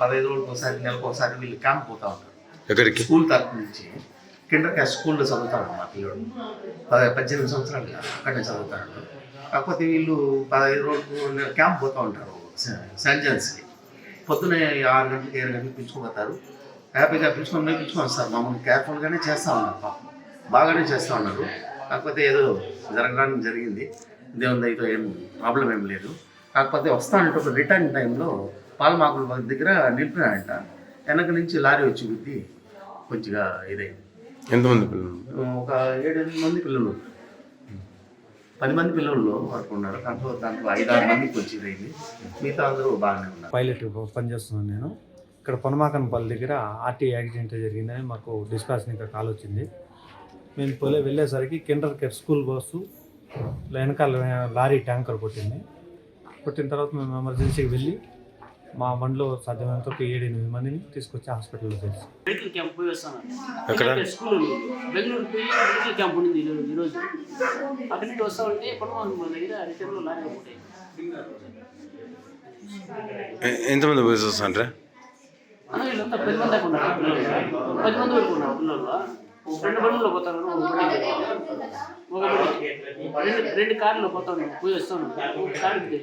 15 రోజులకు ఒకసారి నెలకు ఒకసారి వీళ్ళు క్యాంప్ పోతా ఉంటారు. ఎక్కడికి? స్కూల్ తరఫు నుంచి కిండర్ క్లాస్ స్కూల్లో చదువుతాడు మా పిల్లడు. 18 సంవత్సరాలు అక్కడనే చదువుతాడు. కాకపోతే వీళ్ళు 15 రోజులకు క్యాంప్ పోతూ ఉంటారు సెయింట్ జాన్స్కి. పొద్దున్నే 6 గంటలకు 7 గంటలకు పిలుచుకోపోతారు. హ్యాపీగా పిలుచుకొని సార్ మామూలు కేర్ఫుల్గానే చేస్తూ ఉన్నారు, పాపం బాగానే చేస్తూ ఉన్నారు. కాకపోతే ఏదో జరగడానికి జరిగింది, దేవుని దయతో ఏం ప్రాబ్లం ఏం లేదు. కాకపోతే వస్తానంటే ఒక రిటర్న్ టైంలో పాలమాకుల దగ్గర నిలిపినాడంట. వెనక నుంచి లారీ వచ్చి గుద్ది కొంచెంగా ఇదైంది. ఎంతమంది పిల్లలు? ఒక 7-8 మంది పిల్లలు, 10 మంది పిల్లలు వరకు ఉన్నారు. దాంట్లో 5-6 మందికి కొంచెం ఇదైంది. మిగతా అందరూ బాగానే ఉన్నారు. పైలట్ పనిచేస్తున్నాను నేను. ఇక్కడ పొనమాకనపల్లి దగ్గర ఆర్టీ యాక్సిడెంట్ జరిగిందని మాకు డిస్పాచ్ ఇంకా కాల్ వచ్చింది. మేము వెళ్ళేసరికి కిండర్ కేర్ స్కూల్ బస్సు వెనకాల లారీ ట్యాంకర్ కొట్టింది. కొట్టిన తర్వాత మేము ఎమర్జెన్సీకి వెళ్ళి మా బండిలో సాధ్యమైనంత 7-8 మందిని తీసుకొచ్చి హాస్పిటల్లో చేస్తాం. మెడికల్ క్యాంప్ పోయి వస్తాను. ఎక్కడ? స్కూల్ బెంగళూరు పోయి మెడికల్ క్యాంప్ ఉండింది ఈరోజు. అక్కడి నుండి వస్తా ఉంటే పొన్నమాకనపల్లి దగ్గర రిటర్న్లో లారీ ఒకటి. ఎంతమంది పోయి వస్తాండ్రా? వీళ్ళంతా 10 మంది దాకా ఉన్నారు పిల్లలు. 10 మంది వరకు ఉన్నారు పిల్లలు. 2 బండ్లలో పోతారు. ఒక బండి 2 కార్లో పోతాను, పోయి వస్తాను. కార్కి